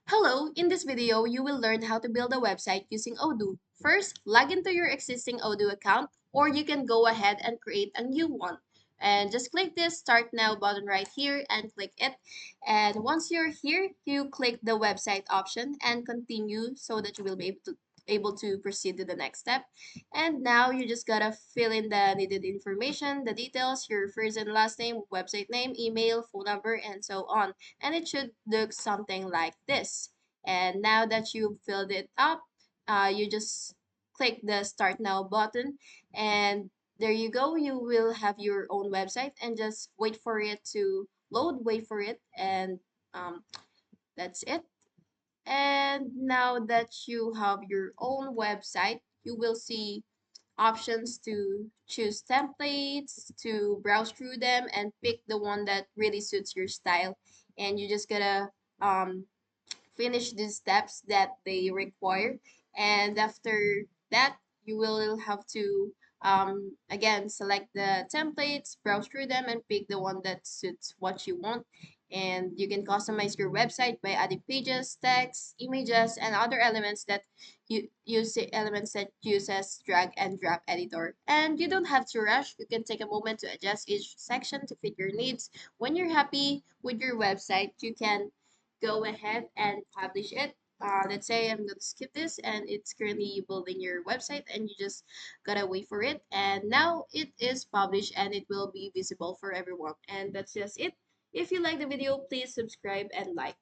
Hello, in this video, you will learn how to build a website using Odoo. First, log into your existing Odoo account, or you can go ahead and create a new one. And just click this Start Now button right here and click it. And once you're here, you click the website option and continue so that you will be able to proceed to the next step. And now you just gotta fill in the needed information, the details, your first and last name, website name, email, phone number, and so on, and it should look something like this. And now that you've filled it up, you just click the Start Now button, and there you go. You will have your own website, and just wait for it to load, wait for it, and that's it. And now that you have your own website, you will see options to choose templates, to browse through them, and pick the one that really suits your style. And you just gotta finish the steps that they require. And after that, you will have to again select the templates, browse through them, and pick the one that suits what you want. And you can customize your website by adding pages, text, images, and other elements that you use the elements that uses drag and drop editor. And you don't have to rush. You can take a moment to adjust each section to fit your needs. When you're happy with your website, you can go ahead and publish it. Let's say I'm going to skip this and it's currently building your website, and you just gotta wait for it. And now it is published and it will be visible for everyone. And that's just it. If you like the video, please subscribe and like.